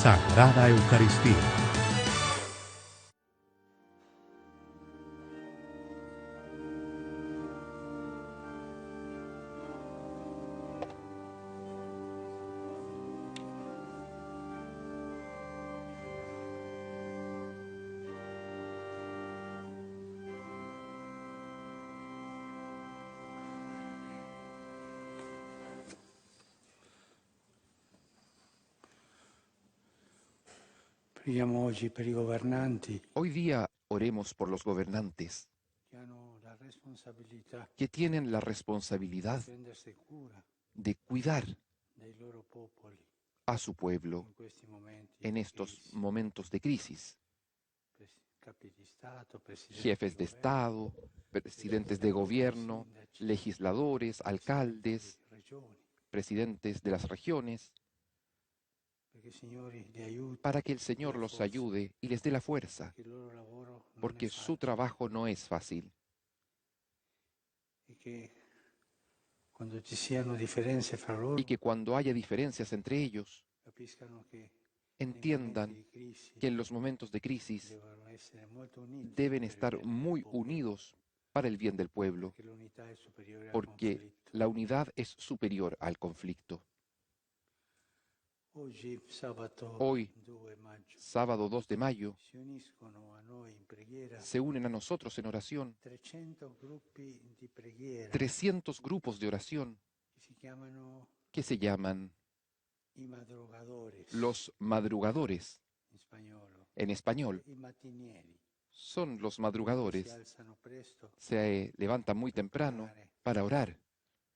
Sagrada Eucaristía. Preghiamo oggi per i governanti Hoy día oremos por los gobernantes che hanno la responsabilità que tienen la responsabilidad di prendersi cura de cuidar dei loro popoli a su pueblo in questi momenti en di estos crisi. momentos de crisis. Capi di Stato, presidenti Jefes de di governo, Estado, presidentes de gobierno, sindaci, legisladores, alcaldes, regioni, presidentes de las regiones, perché il Signore li aiuti, para que el dia Señor los forza, ayude y les dé la fuerza, che il loro lavoro non è porque su facile trabajo no es fácil. e che quando ci siano differenze fra loro Y que cuando haya diferencias entre ellos, capiscano che nei momenti entiendan di crisi que en los momentos de crisis devono essere molto uniti deben per il estar bene del muy popolo, unidos para el bien del pueblo, perché l'unità è superiore al porque conflitto. la unidad es superior al conflicto. Oggi, sabato Hoy, 2 maggio, sábado 2 de mayo, si uniscono a noi in preghiera se unen a nosotros en oración 300 gruppi di preghiera 300 grupos de oración che si chiamano que se llaman i madrugadores los madrugadores in spagnolo, en español. i mattinieri. Son los Si madrugadores. alzano presto, Se levantan muy temprano para orar.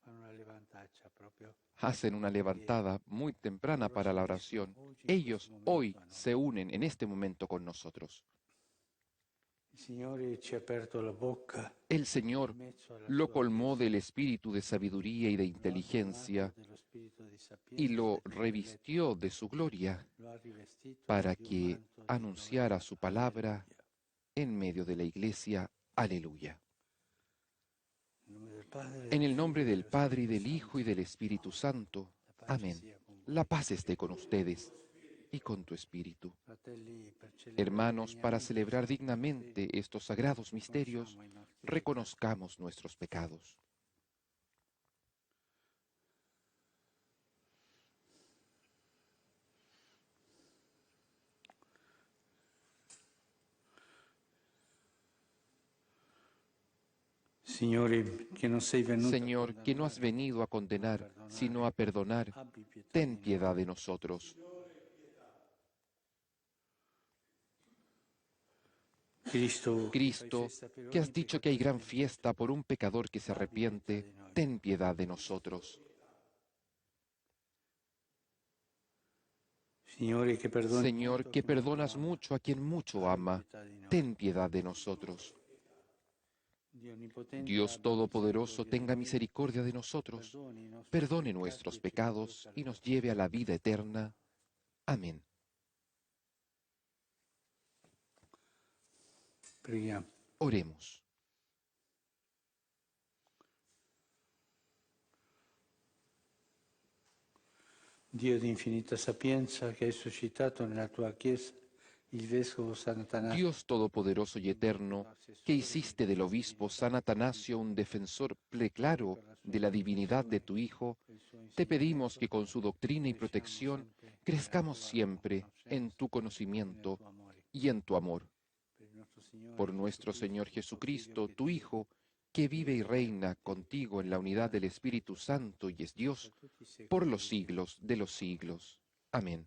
fanno una levantaccia proprio. Hacen una levantada muy temprana para la oración. Ellos hoy se unen en este momento con nosotros. Il Signore ci ha aperto la bocca El Señor in mezzo alla lo sua colmó Chiesa, del espíritu de sabiduría y de lo ha inteligencia colmato dello spirito di y sapienza lo e di revistió de su gloria lo ha rivestito para di un que manto di anunciara gloria. su palabra Alleluia. en medio de la iglesia. Aleluya. Nel nome del Padre, En del el nombre Figlio e del dello Padre y Spirito del Hijo y Santo. del Espíritu Santo. La pace Amén. sia con voi. La paz esté con ustedes y con tu espíritu. Fratelli, per celebrare Hermanos, para degnamente celebrar questi misteri, dignamente estos sagrados misterios, riconosciamo i nostri peccati. reconozcamos nuestros pecados. Signore, che non sei venuto Señor, que no has venido a condenar, sino a perdonar, abbi pietà ten di noi. piedad de nosotros. Cristo, Cristo, que has dicho que hay gran fiesta por un pecador que se arrepiente, ten piedad de nosotros. Signore, che perdoni Señor, molto a que chi molto perdonas ama, mucho a quien mucho abbi ama, pietà di noi. ten piedad de nosotros. Dio Onnipotente, Dios abbi Todopoderoso, misericordia di tenga noi, misericordia de nosotros, perdoni i nostri perdone peccati nuestros e ci conduca pecados alla y nos vita lleve a la vida eterna. Amén. Preghiamo. Oremos. Dio di infinita sapienza, che hai suscitato nella tua Chiesa il Vescovo Sant'Atanasio, Dios Todopoderoso y Eterno, que hiciste del obispo San Atanasio un defensor preclaro de la divinidad de tu Hijo, te pedimos que con su doctrina y protección crezcamos siempre en tu conocimiento y en tu amor. Por nuestro Señor Jesucristo, tu Hijo, que vive y reina contigo en la unidad del Espíritu Santo y es Dios, por los siglos de los siglos. Amén.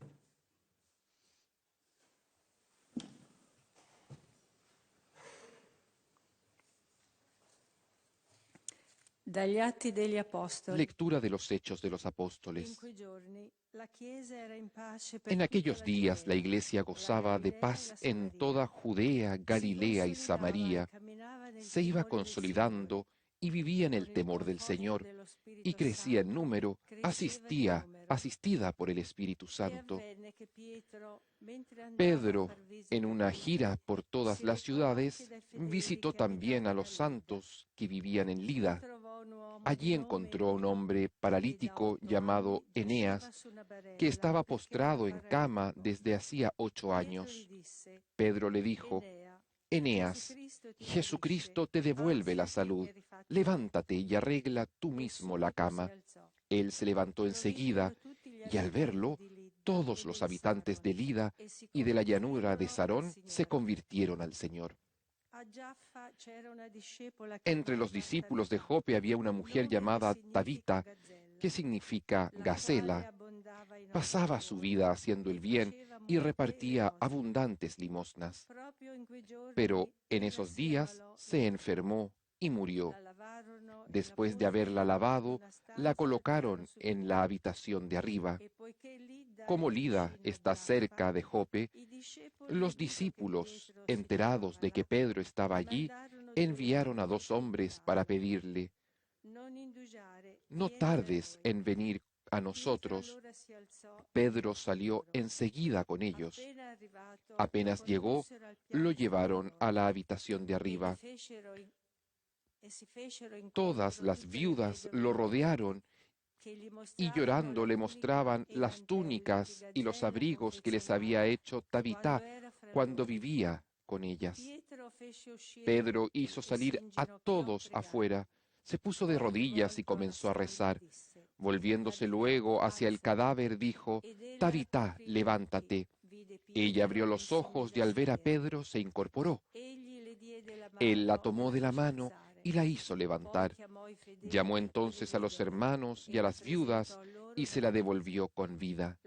Dagli Atti degli Apostoli. Lectura de los Hechos de los Apóstoles. In quei giorni la Chiesa era in pace per En tutta aquellos la días la Giudea, Iglesia la gozaba de Galilea e paz la en Samaria. toda Judea, Galilea y Si Samaria. consolidava e camminava nel Se iba timore del consolidando y vivía en Signore. el Con il temor del conforto Señor dello Spirito y crecía en Santo, número, cresceva di asistía numero asistida por el Espíritu Santo. avvenne che Pietro, mentre andava a Pedro, far visita en una ai gira fedeli, por todas si las recò anche ciudades, dai fedeli visitó che también a abitavano a los Lida. santos que vivían en Vi Lida. trovò un uomo Allí di nome encontró a un Enea, hombre che da paralítico 8 llamado anni Eneas, giaceva su una que barella, estaba perché era postrado en cama paralitico. desde hacía 8 Pietro gli años. disse: Pedro le dijo, Enea, Eneas, Jesucristo te devuelve la salud. Levántate y arregla tú mismo la cama. Él se levantó enseguida y al verlo, todos los habitantes de Lida y de la llanura de Sarón se convirtieron al Señor. Entre los discípulos de Jope había una mujer llamada Tabita, que significa gacela. Pasaba su vida haciendo el bien y repartía abundantes limosnas. Pero en esos días se enfermó y murió. Después de haberla lavado, la colocaron en la habitación de arriba. Como Lida está cerca de Jope, los discípulos, enterados de que Pedro estaba allí, enviaron a 2 hombres para pedirle, no tardes en venir a nosotros. Pedro salió enseguida con ellos. Apenas llegó, lo llevaron a la habitación de arriba. Todas las viudas lo rodearon y llorando le mostraban las túnicas y los abrigos que les había hecho Tabitá cuando vivía con ellas. Pedro hizo salir a todos afuera, se puso de rodillas y comenzó a rezar. Volviéndose luego hacia el cadáver, dijo, Tabitá, levántate. Ella abrió los ojos y al ver a Pedro se incorporó. Él la tomó de la mano y la hizo levantar. Llamó entonces a los hermanos y a las viudas y se la devolvió con vida.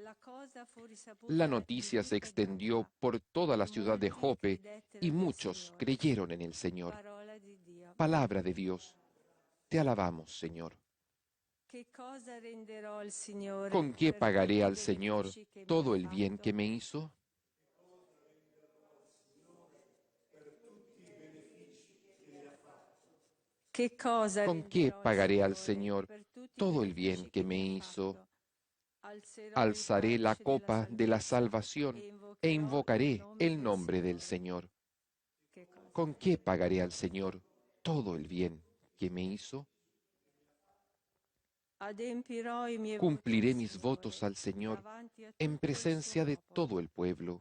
La noticia se extendió por toda la ciudad de Jope y muchos creyeron en el Señor. Palabra de Dios. Te alabamos, Señor. ¿Con qué pagaré al Señor todo el bien que me hizo? ¿Con qué pagaré al Señor todo el bien que me hizo? Alzaré la copa de la salvación e invocaré el nombre del Señor. ¿Con qué pagaré al Señor todo el bien que me hizo? Cumpliré mis votos al Señor en presencia de todo el pueblo.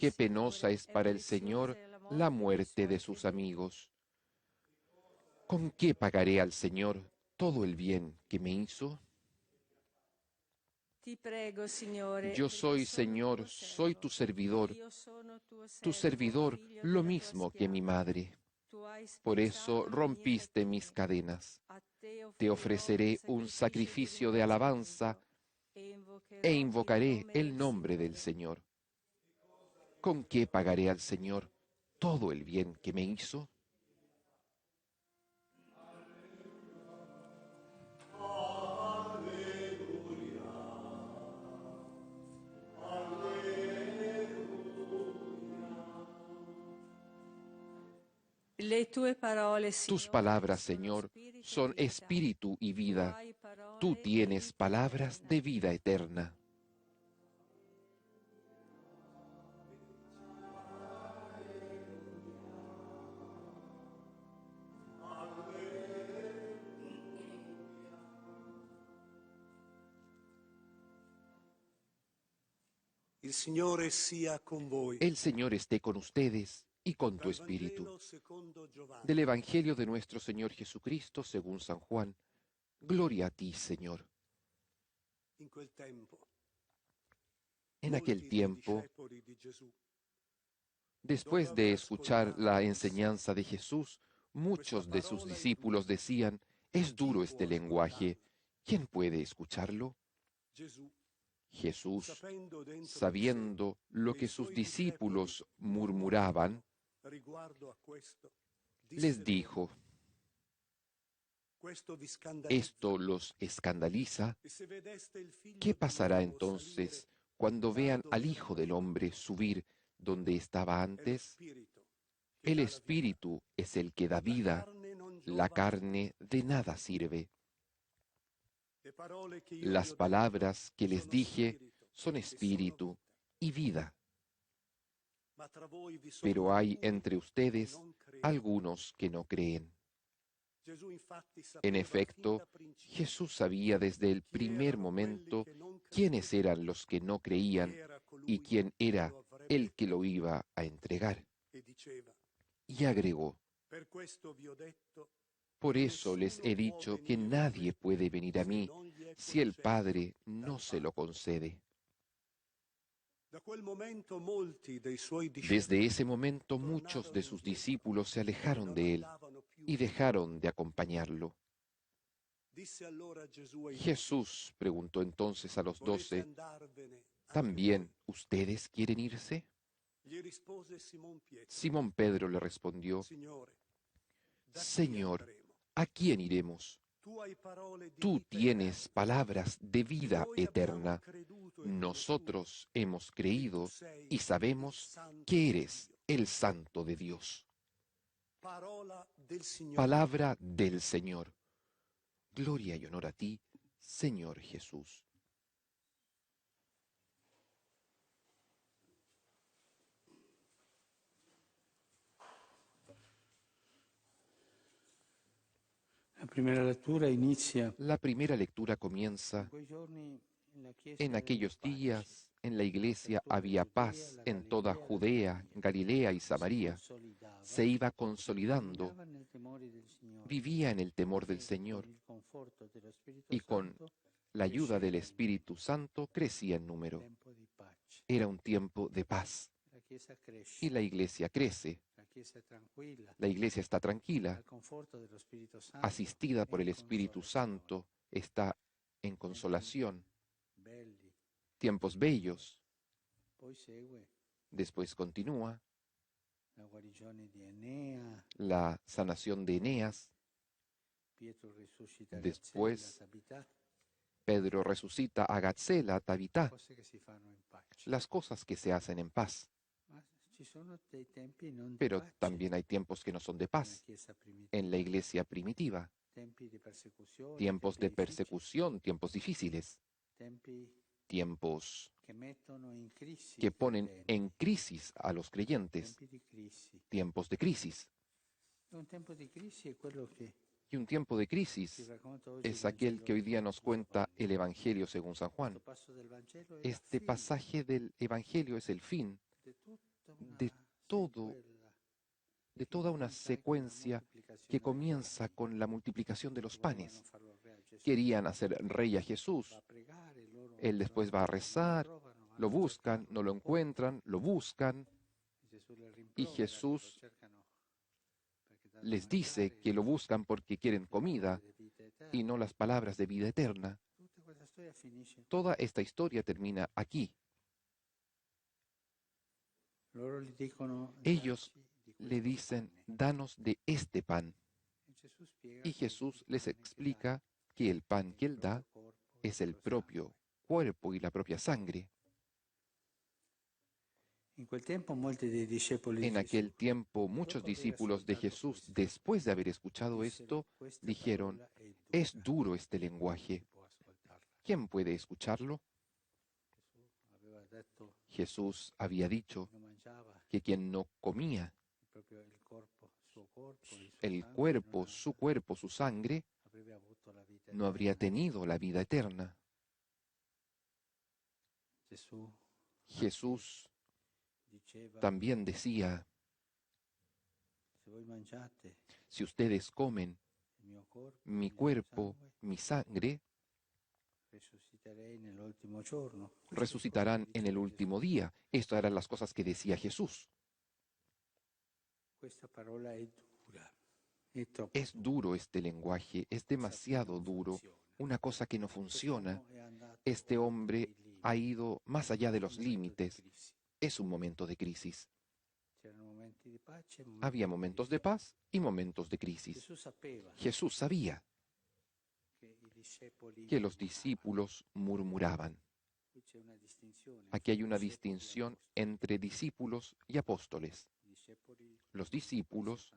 Qué penosa es para el Señor la muerte de sus amigos. ¿Con qué pagaré al Señor todo el bien que me hizo? Yo soy, Señor, soy tu servidor lo mismo que mi madre. Por eso rompiste mis cadenas. Te ofreceré un sacrificio de alabanza e invocaré el nombre del Señor. ¿Con qué pagaré al Señor todo el bien que me hizo? Tus palabras, Señor, son espíritu y vida. Tú tienes palabras de vida eterna. Il Signore sia con voi. El Señor esté con ustedes y con tu espíritu. Vangelo secondo Giovanni. Del Evangelio de nuestro Señor Jesucristo según San Juan. Gloria a ti, Señor. In quel tempo, En aquel molti dei tiempo, discepoli di Gesù, después de escuchar la enseñanza de Jesús, muchos de sus discípulos decían, es duro este lenguaje, ¿quién puede escucharlo? Gesù, Jesús, sapendo dentro di sé sabiendo lo que sus discípulos murmuraban, riguardo a questo, les disse dijo, loro, questo vi scandalizza. ¿esto los escandaliza? E se vedeste il figlio ¿Qué pasará dell'uomo entonces salire cuando da vean dove al era Hijo del prima? Hombre subir donde estaba È lo antes? spirito che El dà la vita. Espíritu es el que da vida, La carne non la giova carne de nada sirve. Le parole che io vi ho Las detto palabras que les sono dije spirito son e espíritu y vida, Ma tra voi vi sono pero hay alcuni entre che ustedes non credono. algunos que no creen. Gesù infatti En sapeva fin efecto, da principio Jesús sabía desde el chi primer erano quelli momento che non quiénes credevano, eran los que no chi creían era y colui quién che era lo avrebbe el que lo iba a entregar. e diceva: Y agregó, per questo vi ho detto por che eso les nessuno he può dicho que venire a nadie me puede venir a se mí non gli è si el concesso Padre dal no se lo Padre. concede. Da quel momento molti dei suoi Desde discepoli ese momento muchos tornarono de sus indietro discípulos se e alejaron non de él andavano più y con lui. dejaron de acompañarlo. Disse allora Gesù ai Jesús preguntó entonces a los volete 12, andarvene anche voi? ¿también ustedes quieren irse? Gli rispose Simon Pietro: Simón Pedro le respondió, Signore, da chi Señor, andremo? ¿a quién iremos? Tu hai parole di Tú vita tienes eterna. palabras de vida Noi abbiamo eterna. creduto e conosciuto Nosotros hemos che tu creído sei y il sabemos Santo que di eres Dio. el Santo de Dios. Parola del Signore. Palabra del Señor. Gloria y honor a ti, Señor Jesús. La primera lectura inizia La primera lectura comienza in quei giorni la Chiesa en era di aquellos pace. días. En la iglesia Per tutta había Giudea, paz la en toda Galilea, la Judea, Samaria. Galilea y Si Samaria. consolidava Se iba e consolidando, andava nel temore del Signore. vivía en el temor del E Señor con il conforto dello Spirito y con Santo la ayuda del cresceva in Espíritu Santo crecía en número. tempo di pace. Era un tiempo de paz La Chiesa cresce, y la iglesia crece. la Chiesa è tranquilla, La iglesia está tranquila, al conforto dello Spirito Santo asistida por e el in Espíritu consolazione. Santo, está en consolación. Belli. Tiempos bellos. Poi segue Después continúa la guarigione di Enea, la sanación de Eneas. Pietro risuscita Después, Gazzella, Tabità, Pedro resucita a Gatzela, Tabitá, cose che si fanno in pace. las cosas que se hacen en paz. Ma ci sono dei tempi non di Pero pace también hay tiempos que no son de nella paz Chiesa primitiva, en la iglesia primitiva. tempi di persecuzione, Tiempos tempi de difficili, persecución, tiempos difíciles, tempi tiempos che mettono in crisi que i ponen credenti, en crisis a los creyentes, tempi di crisi. tiempos de crisis. E un tempo di crisi è quello che Y un tiempo de ci crisis racconta oggi il es aquel Vangelo que hoy día nos di San cuenta Juan. el Evangelio según San Juan. Questo passo del Vangelo è la Este fine pasaje del Evangelio es el fin di tutta de una todo, sequela de che toda una comincia con la secuencia moltiplicazione que dei comienza pani. con la multiplicación de los Volevano panes. farlo re a Gesù. Querían hacer rey a Va Jesús. a pregare, loro Él después va a rezar, lo buscan, no lo encuentran, lo buscan, y Jesús les dice que lo buscan porque quieren comida y no las palabras de vida eterna. Toda esta historia termina aquí. Ellos le dicen, danos de este pan. Y Jesús les explica que el pan que Él da es el propio cuerpo y la propia sangre. En aquel tiempo, muchos discípulos de Jesús, después de haber escuchado esto, dijeron, es duro este lenguaje. ¿Quién puede escucharlo? Jesús había dicho que quien no comía el cuerpo, su sangre, no habría tenido la vida eterna. Jesús también decía, si ustedes comen mi cuerpo, mi sangre, resucitarán en el último día. Estas eran las cosas que decía Jesús. Es duro este lenguaje, es demasiado duro, una cosa que no funciona. Este hombre ha ido más allá de los límites. Es un momento de crisis. Había momentos de paz y momentos de crisis. Jesús sabía que los discípulos murmuraban. Aquí hay una distinción entre discípulos y apóstoles. Los discípulos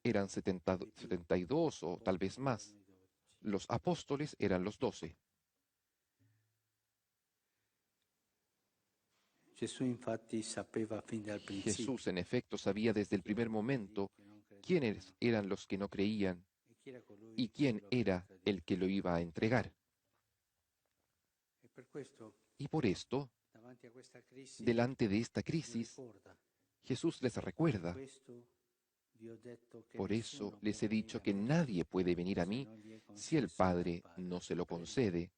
eran 72 o tal vez más. Los apóstoles eran los 12. Gesù infatti sapeva fin dal principio Jesús, en efecto, sabía desde el primer momento quiénes eran los que no creían e chi era colui y che quién lo era avrebbe el que lo iba a entregar. E per questo, Y por esto, davanti a questa crisi, delante de esta vi crisis, ricorda, Jesús les recuerda: questo vi ho detto che por eso nessuno les può he dicho venire a que me nadie puede venir a se mí non gli è si el concesso dal Padre Padre. no se lo Quello- concede.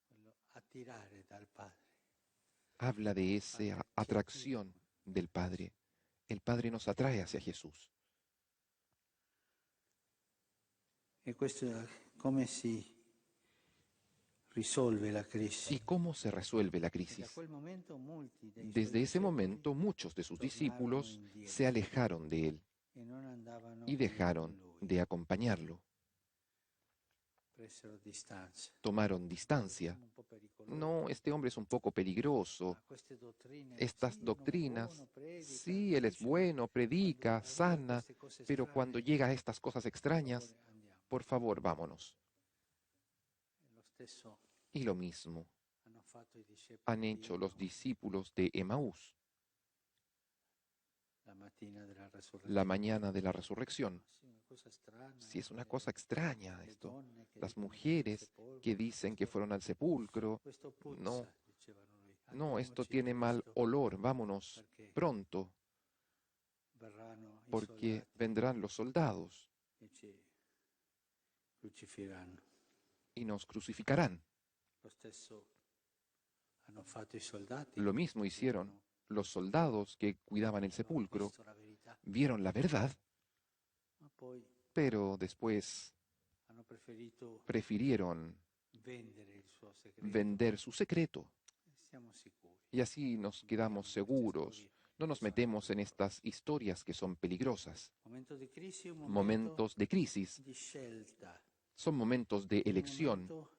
quello attirare dal Padre. Habla de esa atracción del Padre. El Padre nos atrae hacia Jesús. E questo come si risolve la crisi? ¿Y cómo se resuelve la E da crisis? quel momento molti dei suoi Desde ese discepoli momento, muchos de sus tornarono discípulos indietro se alejaron de él e non andavano y più con dejaron lui, de acompañarlo. presero distanza. Tomaron distancia. Siamo un po' pericolosi. No, este hombre es un poco peligroso. Ma queste dottrine, Estas sì, uno è doctrinas, buono, predica, sí, él es guarisce, bueno, predica, quando arriva a sana, queste cose pero strane, cuando llega a estas cosas per extrañas, favore, andiamo. por favor, vámonos. E lo stesso Y lo mismo hanno fatto i discepoli han di hecho los Emaús discípulos de Emaús la mattina della resurrezione. la mañana de la resurrección. Sì, una cosa strana, Sí, es una le- cosa extraña le esto. donne che Las dicono che mujeres al sepolcro, que dicen que fueron al sepulcro, questo puzza, no, dicevano lui. no, esto Andiamoci tiene mal presto, olor, vámonos perché pronto, verranno i porque soldati vendrán los soldados e ci crucifiranno. y nos crucificarán. Lo stesso hanno fatto i soldati. Lo mismo hicieron Dicono, los soldados que cuidaban el hanno sepulcro, visto la verità, vieron la verdad, ma poi pero después hanno preferito prefirieron vendere il suo segreto. vender su secreto. Siamo sicuri. Y así nos quedamos seguros. No nos metemos en estas historias que son peligrosas. Momento di crisi, un momento Momentos de crisis di scelta. son momentos de Un elección. momento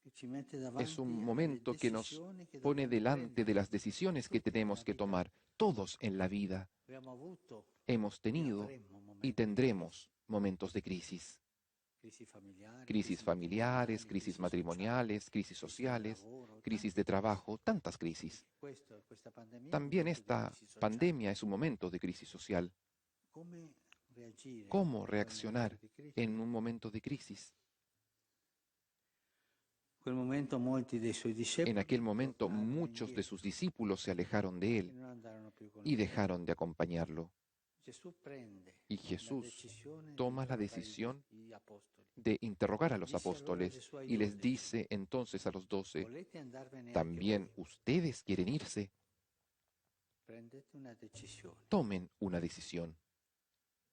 che ci mette davanti Es un alle momento que nos decisioni che pone dobbiamo delante de prendere. las decisiones que Tutti tenemos nella que vita tomar. Todos en la vida abbiamo avuto hemos e tenido avremo momenti y di tendremos momentos de crisis. crisi familiari, Crisis familiares, crisis crisi matrimoniales, crisis sociali, crisi del sociales, lavoro, crisis tante de trabajo, tantas crisis. questa pandemia è un También momento di esta crisi sociale. pandemia es un momento de crisis social. Come reagire ¿Cómo in quel reaccionar momento di crisi? en un momento de crisis? In quel momento molti dei suoi discepoli En aquel momento tornarono muchos de indietro sus discípulos se alejaron de e él non andarono più con y lui. dejaron de acompañarlo. Gesù prende Y la Jesús decisione di toma la interrogare decisión gli apostoli. de interrogar a los Dice allora apóstoles Gesù ai y les 12, dice entonces a los 12, volete andarvene anche ¿también voi? ustedes quieren irse? Prendete una decisione. Tomen una decisión.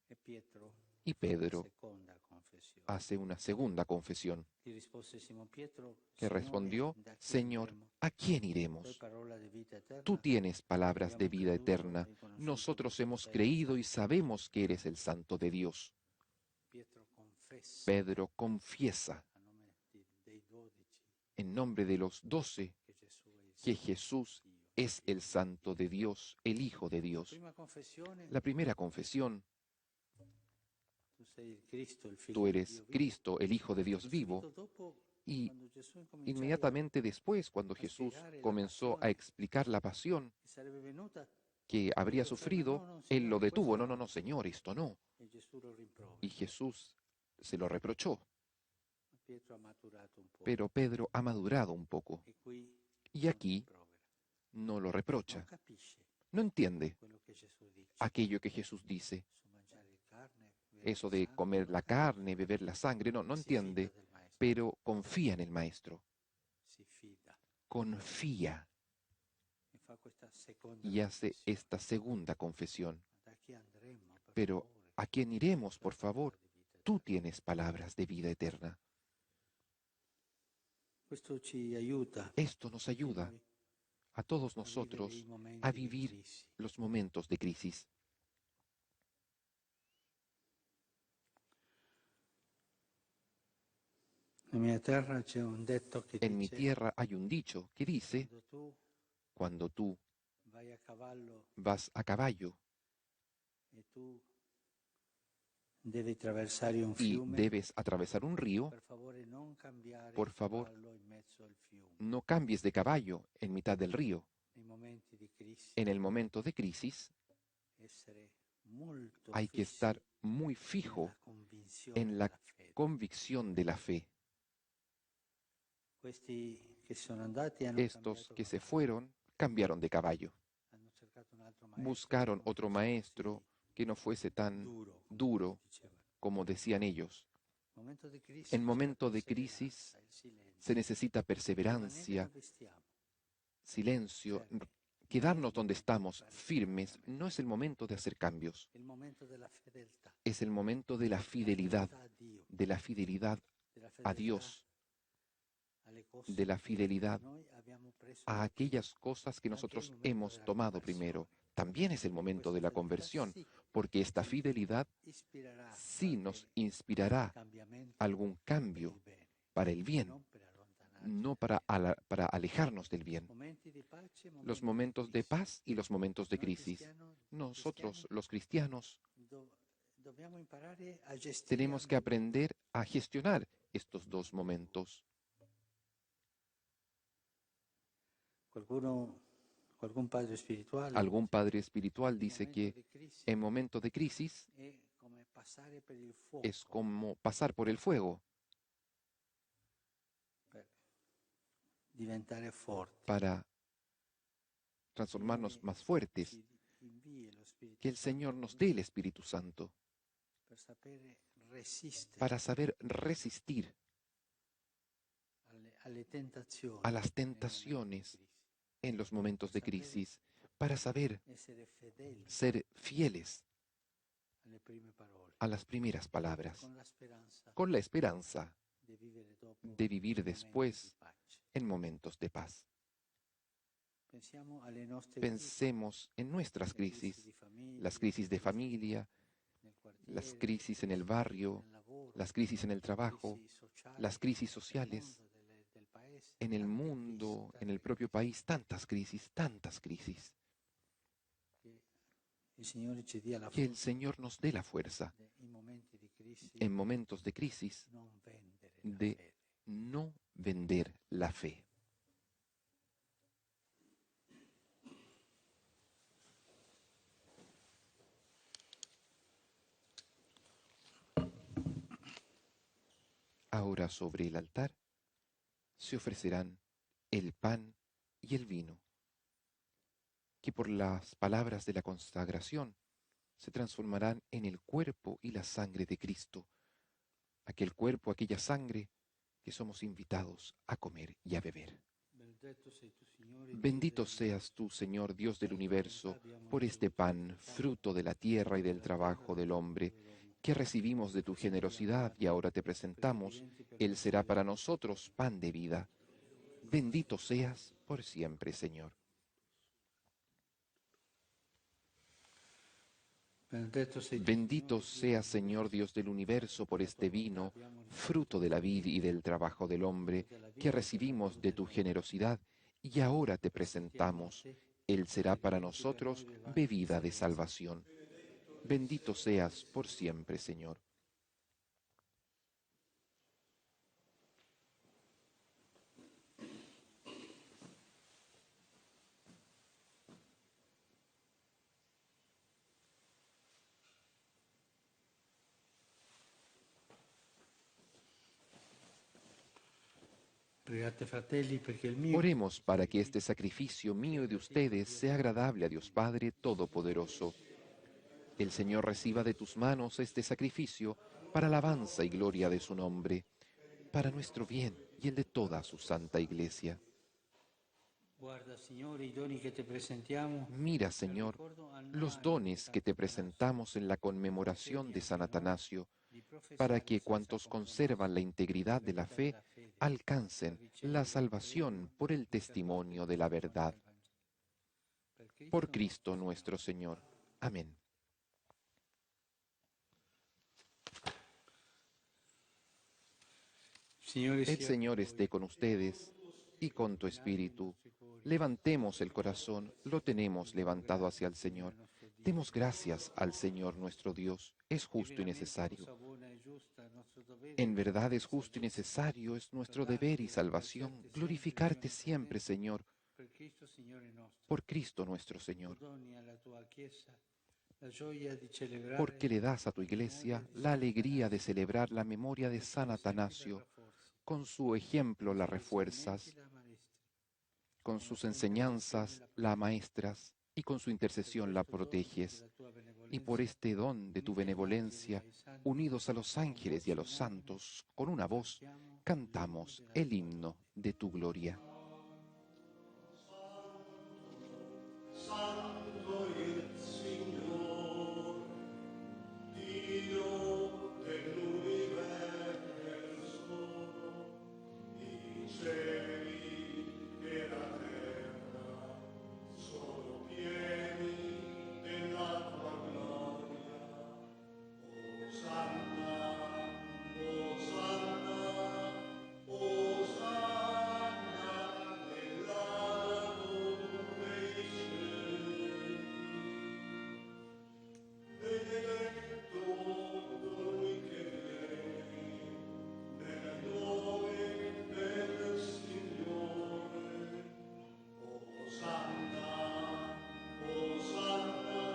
E Pietro Y Pedro seconda confessione. hace una segunda confesión, Gli rispose Simon Pietro, que Signore, respondió, da chi Señor, andremo? ¿a quién Tu hai iremos? parola di vita eterna. Tú tienes palabras de Abbiamo vida creduto eterna. e riconosciuto Nosotros che tu hemos sei il creído y Santo. sabemos que eres el Santo de Dios. Pietro confessa Pedro confiesa a nome dei 12 en nombre de los 12 che Gesù è il que Santo Jesús di Dio. es el Santo de Dios, el Hijo de La Dios. prima confessione, La primera confesión, tu sei il Cristo, il figlio tú di eres Dio vivo. Cristo, el Hijo de Dios vivo. Subito dopo, Y quando Gesù incominciava inmediatamente después, cuando Jesús comenzó a explicar la pasión che sarebbe venuta, que habría sufrido, Él lo detuvo. No, no, no, Señor, esto no. e Gesù lo rimprovera. Y Jesús se lo reprochó. Ma Pietro ha maturato un po'. Pero Pedro ha madurado un poco E qui y non aquí rimprovera. no lo Non reprocha. capisce No entiende quello che Gesù dice. aquello que Jesús dice, Su mangiare il carne, bere eso il de sangue, comer non la capisce. carne, beber la sangre, no, no Si fida entiende, del maestro, pero confía en el Maestro, si fida confía e fa questa seconda y hace confessione. esta segunda confesión. Da chi andremo, per Pero, favore? ¿a quién iremos, por favor? Di vita Tú eterna. tienes palabras de vida eterna. Questo ci aiuta Esto nos ayuda noi a todos a vivere nosotros i momenti a di vivir crisi. los momentos de crisis. Nella mia terra c'è un detto che En mi dice: tierra hay un dicho que dice, quando tu cuando tú vai a cavallo vas a caballo e tu Devi attraversare un y fiume, debes atravesar un río, per favore non cambiare por favor, cavallo in mezzo al fiume. no cambies de caballo en mitad del río. Nei momenti di crisi En el momento de crisis essere molto hay que fissi estar muy fijo nella convinzione en la della fede. convicción de la fe. Questi che sono andati hanno Estos cambiato que se cavallo, fueron cambiaron de caballo. hanno cercato un altro maestro Buscaron che non otro fosse maestro così que no fuese tan duro, come duro dicevano. como decían ellos. Momento di crisi En c'è momento la de perseveranza, crisis il silenzio. se necesita Rimanere perseverancia, dove stiamo, silencio. fermi. Quedarnos donde estamos, firmes, no es el momento de hacer cambios. Il momento della fedeltà, Es el momento de la fidelidad, a Dio, de la fidelidad della a fedeltà Dios, alle cose de la che fidelidad noi abbiamo preso a in aquellas cosas que nosotros hemos tomado primero. También es el momento de la conversión, porque esta fidelidad ispirerà sí nos inspirará cambiamento algún cambio per il bene, para el bien, non per allontanarci. no para alejarnos del bien. Momenti di pace, Los momenti momentos di de crisi. paz y los momentos de Noi crisis. Nosotros, los cristianos, dobbiamo imparare a gestire tenemos que aprender a gestionar estos dos momentos. Algún padre espirituale Algún padre espiritual dice momento que di crisi en momento de crisis è come passare per il fuoco es como pasar por el fuego per diventare forti. para transformarnos más fuertes, Ci invii lo Spirito que el Santo Señor nos dé el Espíritu Santo per sapere resistere para saber resistir alle tentazioni a las nei momenti di tentaciones crisi. en los momentos de crisis, para saber Essere fedeli ser fieles alle prime parole, a las primeras palabras, con la speranza con la esperanza di vivere dopo de vivir momenti después di pace. en momentos de paz. Pensiamo alle nostre Pensemos en nuestras crisi crisis, di famiglia, las crisis de familia, nel quartiere, las crisis en el barrio, nel lavoro, las crisis en el trabajo, crisi sociali, las crisis nel sociales, mondo, del paese, en el tante mundo, crisi, en el propio país, tantas crisis, tantas crisis. che il Signore ci dia la Que el forza Señor nos dé la fuerza in momenti di crisi en momentos de crisis non vendere la de fede. no vender la fe. Ahora sobre el altar se ofrecerán el pan y el vino, que por las palabras de la consagración se transformarán en el cuerpo y la sangre de Cristo, aquel cuerpo, aquella sangre que somos invitados a comer y a beber. Benedetto sei tu, Signore, Bendito seas tú, Señor Dios del universo, por este pan, fruto de la tierra y del trabajo del hombre, que recibimos de tu generosidad y ahora te presentamos. Él será para nosotros pan de vida. Bendito seas por siempre, Señor. Benedetto sei tu, Bendito seas, Señor Dios del universo, por este vino, fruto de la vid y del trabajo del hombre, que recibimos de tu generosidad y ahora te presentamos. Él será para nosotros bebida de salvación. Bendito seas por siempre, Señor. Pregate, fratelli, perché il mio Oremos para que este sacrificio mío y de ustedes sea agradable a Dios Padre Todopoderoso. El Señor reciba de tus manos este sacrificio para alabanza y gloria de su nombre, para nuestro bien y el de toda su santa Iglesia. guarda, Signore, i doni che te presentiamo. Mira, Señor, los dones que te presentamos en la conmemoración de San Atanasio, para que cuantos conservan la integridad de la fe alcancen la salvación por el testimonio de la verdad. Por Cristo nuestro Señor. Amén. El Señor esté con ustedes y con tu espíritu. Levantemos el corazón, lo tenemos levantado hacia el Señor. Demos gracias al Señor nuestro Dios, es justo y necesario. En verdad es justo y necesario, es nuestro deber y salvación glorificarte siempre, Señor, por Cristo nuestro Señor, porque le das a tu Iglesia la alegría de celebrar la memoria de San Atanasio. Con su ejemplo la refuerzas, con sus enseñanzas la maestras y con su intercesión la proteges. Y por este don de tu benevolencia, unidos a los ángeles y a los santos, con una voz, cantamos el himno de tu gloria. Santo il Signore, Dio dell'universo, i cieli e la terra sono pieni della tua gloria. Osanna, Osanna, Osanna nell'alto dei cieli. Benedetto colui che viene nel nome del Signore. Osanna, Osanna,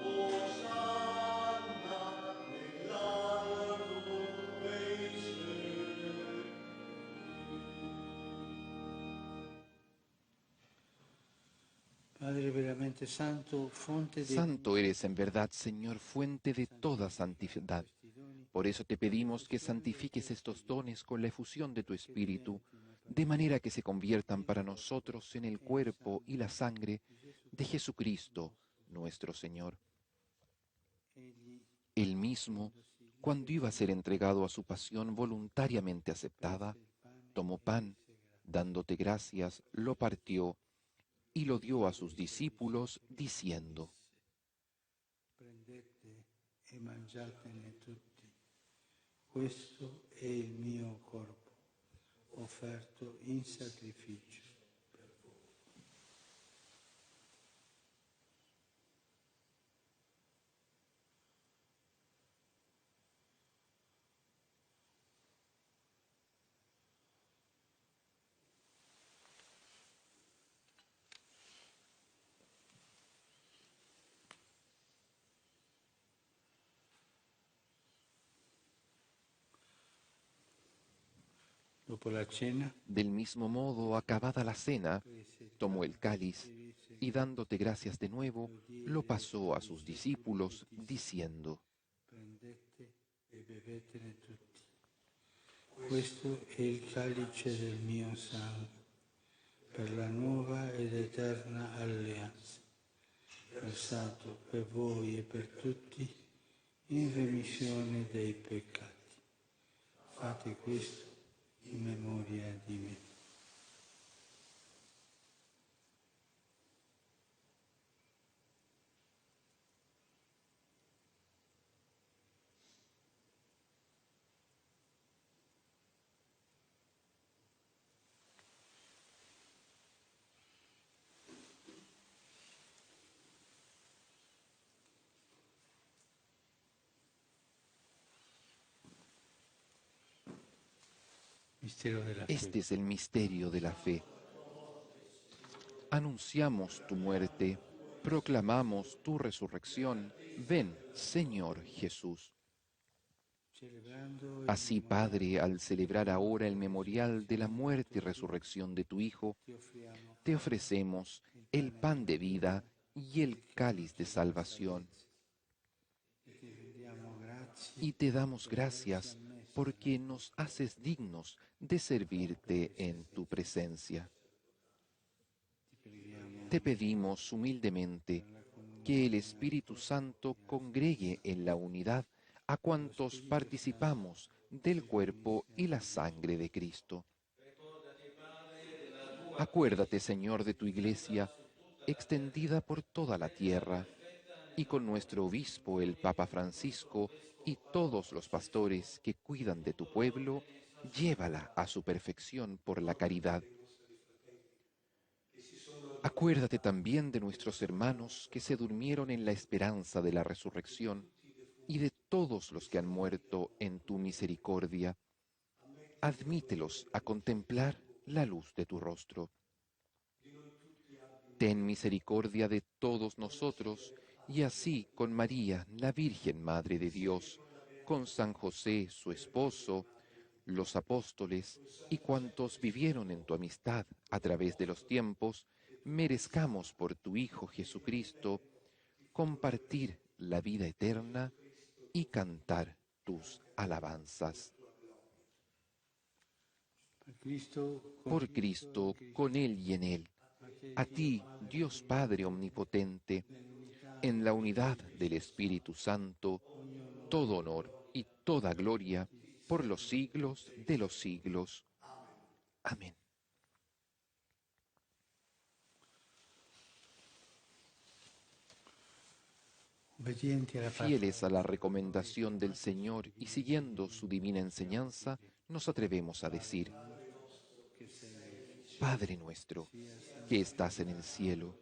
Osanna nell'alto dei cieli. Padre veramente santo, fonte de Santo eres en verdad, Señor, fuente de toda santidad. Por eso te pedimos que santifiques estos dones con la efusión de tu Espíritu, de manera que se conviertan para nosotros en el cuerpo y la sangre de Jesucristo, nuestro Señor. Él mismo, cuando iba a ser entregado a su pasión voluntariamente aceptada, tomó pan, dándote gracias, lo partió y lo dio a sus discípulos, diciendo: prendete e mangiatene tutti. Questo è il mio corpo, offerto in sacrificio. Dopo la cena, Del mismo modo, acabada la cena, tomó el cáliz y dándote gracias de nuevo, lo pasó a sus discípulos, diciendo: prendete e bevetene tutti. Questo è il calice del mio sangue, per la nuova ed eterna alleanza, versato per voi e per tutti in remissione dei peccati. Fate questo in memoria di me. Mistero della Este fede. es el misterio de la fe. Anunciamos tu muerte, proclamamos tu resurrección. Ven, Señor Jesús. Celebrando Así, Padre, al celebrar ahora el memorial de la muerte y resurrección de tu Hijo, ti offriamo te ofrecemos el pan de vida y el cáliz de salvación. e ti rendiamo grazie Y te damos gracias porque nos haces dignos de servirte en tu presencia. Te pedimos humildemente que el Espíritu Santo congregue en la unidad a cuantos participamos del cuerpo y la sangre de Cristo. Acuérdate, Señor, de tu Iglesia, extendida por toda la tierra, y con nuestro obispo, el Papa Francisco, y todos los pastores que cuidan de tu pueblo, llévala a su perfección por la caridad. Acuérdate también de nuestros hermanos que se durmieron en la esperanza de la resurrección y de todos los que han muerto en tu misericordia. Admítelos a contemplar la luz de tu rostro. Ten misericordia de todos nosotros, y así con María, la Virgen Madre de Dios, con San José, su esposo, los apóstoles y cuantos vivieron en tu amistad a través de los tiempos, merezcamos por tu Hijo Jesucristo compartir la vida eterna y cantar tus alabanzas. Por Cristo, con Él y en Él, a ti, Dios Padre Omnipotente, en la unidad del Espíritu Santo, todo honor y toda gloria por los siglos de los siglos. Amén. Fieles a la recomendación del Señor y siguiendo su divina enseñanza, nos atrevemos a decir: Padre nuestro, que estás en el cielo,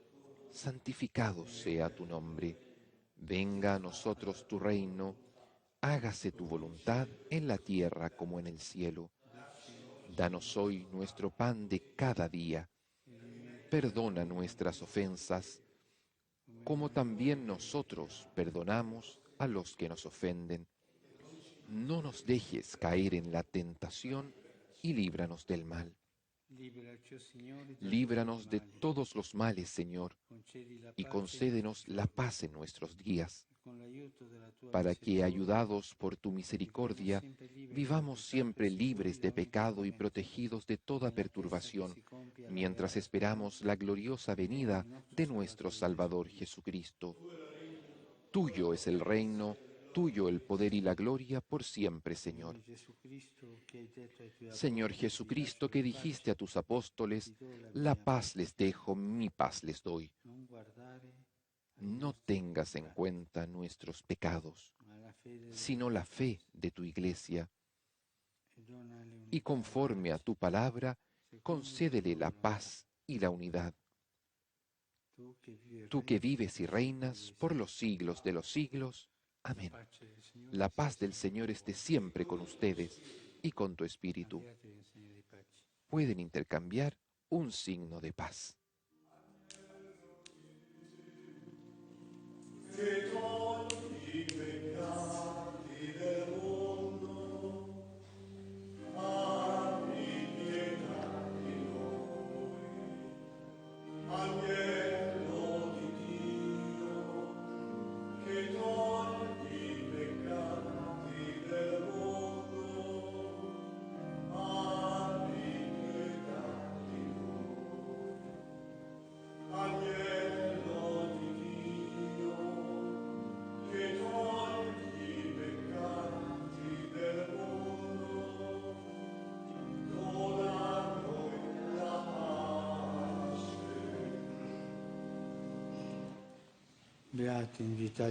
santificado sea tu nombre. Venga a nosotros tu reino, hágase tu voluntad en la tierra como en el cielo. Danos hoy nuestro pan de cada día. Perdona nuestras ofensas, como también nosotros perdonamos a los que nos ofenden. No nos dejes caer en la tentación y líbranos del mal. Líbranos de todos los males, Señor, y concédenos la paz en nuestros días, para que, ayudados por tu misericordia, vivamos siempre libres de pecado y protegidos de toda perturbación, mientras esperamos la gloriosa venida de nuestro Salvador Jesucristo. Tuyo es el reino, tuyo el poder y la gloria por siempre, Señor. Señor Jesucristo, que dijiste a tus apóstoles: la paz les dejo, mi paz les doy. No tengas en cuenta nuestros pecados, sino la fe de tu Iglesia. Y conforme a tu palabra, concédele la paz y la unidad. Tú que vives y reinas por los siglos de los siglos. Amén. La paz del Señor esté siempre con ustedes y con tu espíritu. Pueden intercambiar un signo de paz.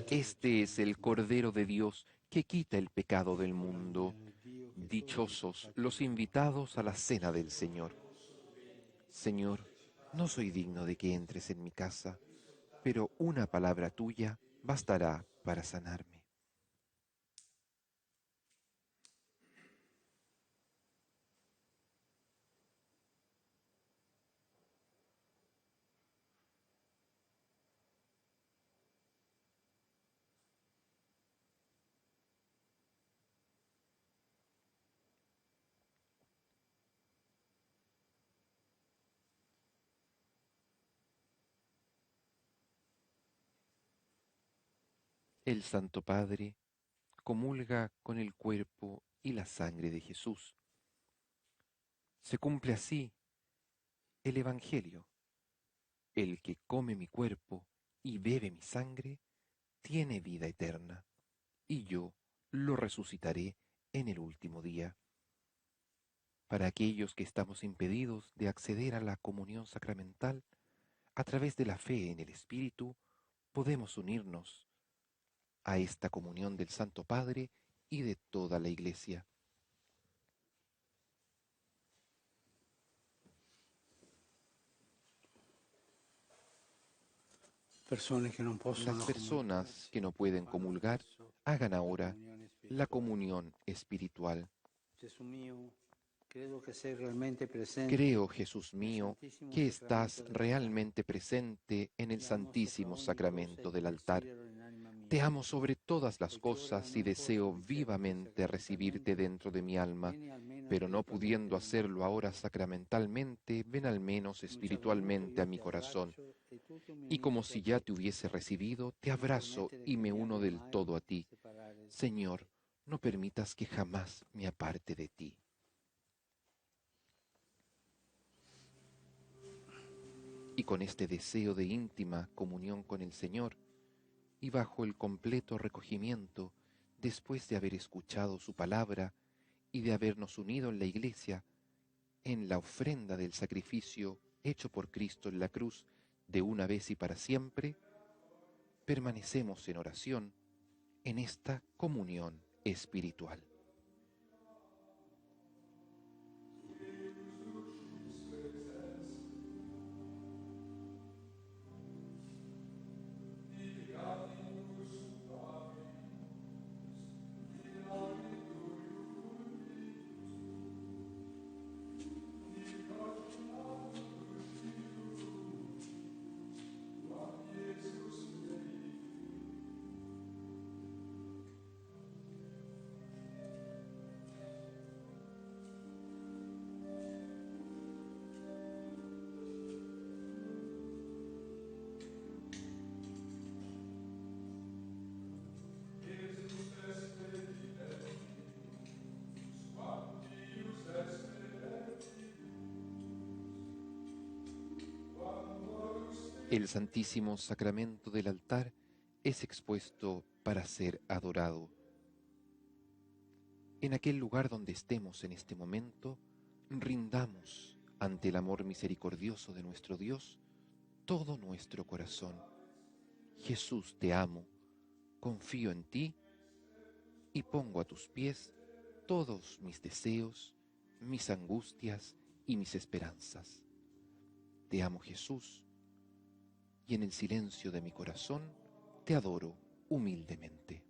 Este es el Cordero de Dios que quita el pecado del mundo. Dichosos los invitados a la cena del Señor. Señor, no soy digno de que entres en mi casa, pero una palabra tuya bastará para sanarme. El Santo Padre comulga con el cuerpo y la sangre de Jesús. Se cumple así el Evangelio. El que come mi cuerpo y bebe mi sangre tiene vida eterna, y yo lo resucitaré en el último día. Para aquellos que estamos impedidos de acceder a la comunión sacramental, a través de la fe en el Espíritu, podemos unirnos a esta comunión del Santo Padre y de toda la Iglesia. persone che non possono Las personas que no pueden comulgar, adesso hagan la ahora comunione la spirituale. comunión espiritual. Gesù mio, credo che sei realmente presente Creo, Jesús nel mío, Santissimo que estás Sacramento dell'altare. realmente presente en el Ti amo sopra Santísimo ogni cosa Sacramento e del altar. desidero nell'anima mia. Te amo sobre todas las Poiché ora cosas y non posso deseo riceverti vivamente recibirte sacramentalmente, dentro de mi alma, vieni almeno pero no spiritualmente pudiendo nel mio hacerlo cuore. ahora sacramentalmente, ven al menos Non ci avvenuto, espiritualmente a io mi ti corazón, abbraccio e tu che mi y como unisci a si ya te. te hubiese recibido, te Non abrazo permettere y che me mi uno abbia del mai todo a ti. separare. Señor, no permitas que jamás me aparte de ti. Y con este deseo de íntima comunión con el Señor, y bajo el completo recogimiento, después de haber escuchado su palabra y de habernos unido en la Iglesia, en la ofrenda del sacrificio hecho por Cristo en la cruz de una vez y para siempre, permanecemos en oración en esta comunión espiritual. El Santísimo Sacramento del altar es expuesto para ser adorado. En aquel lugar donde estemos en este momento, rindamos ante el amor misericordioso de nuestro Dios todo nuestro corazón. Jesús, te amo, confío en ti y pongo a tus pies todos mis deseos, mis angustias y mis esperanzas. Te amo, Jesús, y en el silencio de mi corazón te adoro humildemente.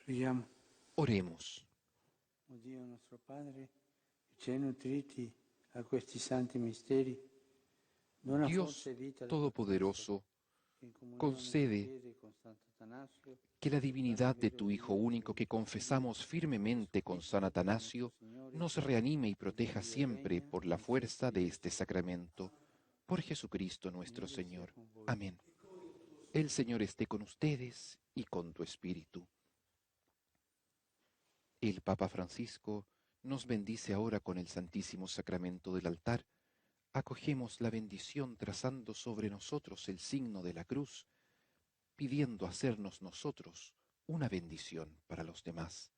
Preghiamo. Oremos. O Dio nostro Padre, che ci hai nutriti a questi santi misteri, dona Dios forza e vita alla Todopoderoso, che in comunione concede con Chiesa e con Sant'Atanasio, que la divinidad de tu vero Hijo Dio único que e confesamos firmemente con San Atanasio nos reanime y proteja siempre por la fuerza de este sacramento. Por Jesucristo nuestro Señor. Amén. El Señor esté con ustedes y con tu espíritu. El Papa Francisco nos bendice ahora con el Santísimo Sacramento del altar, acogemos la bendición trazando sobre nosotros el signo de la cruz, pidiendo hacernos nosotros una bendición para los demás.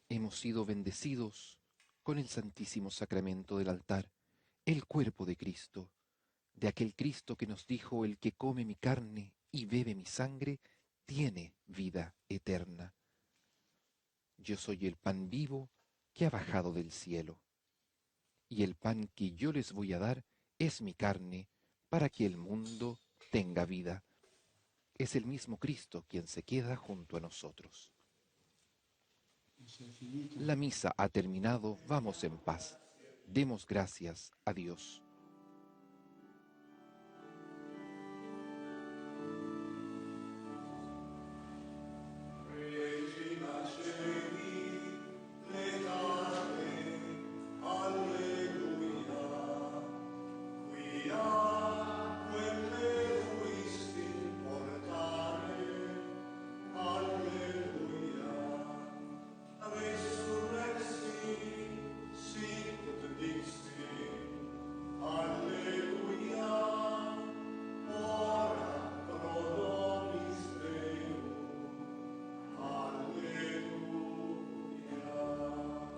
Hemos sido bendecidos con el Santísimo Sacramento del altar, el cuerpo de Cristo, de aquel Cristo que nos dijo: el que come mi carne y bebe mi sangre, tiene vida eterna. Yo soy el pan vivo que ha bajado del cielo, y el pan que yo les voy a dar es mi carne, para que el mundo tenga vida. Es el mismo Cristo quien se queda junto a nosotros. La misa ha terminado, vamos en paz. Demos gracias a Dios.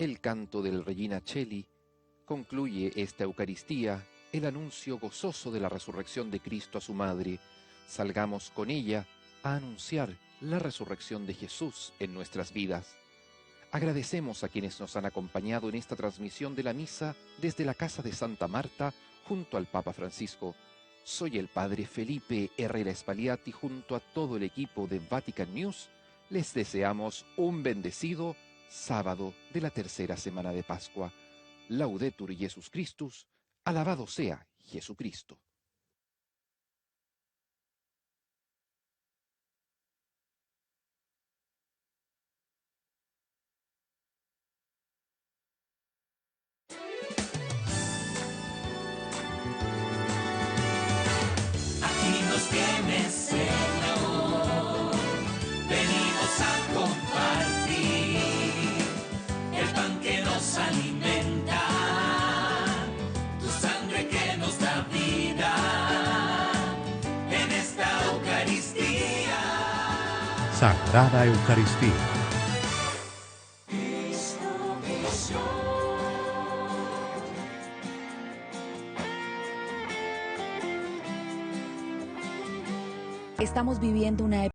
El canto del Regina Coeli concluye esta Eucaristía, el anuncio gozoso de la resurrección de Cristo a su Madre. Salgamos con ella a anunciar la resurrección de Jesús en nuestras vidas. Agradecemos a quienes nos han acompañado en esta transmisión de la misa desde la Casa de Santa Marta junto al Papa Francisco. Soy el Padre Felipe Herrera Espagliati junto a todo el equipo de Vatican News. Les deseamos un bendecido sábado de la tercera semana de Pascua. Laudetur Jesus Christus, alabado sea Jesucristo. Aquí nos tienes, Señor, venimos a compartir el pan que nos alimenta, tu sangre que nos da vida en esta Eucaristía. Sagrada Eucaristía. Estamos viviendo una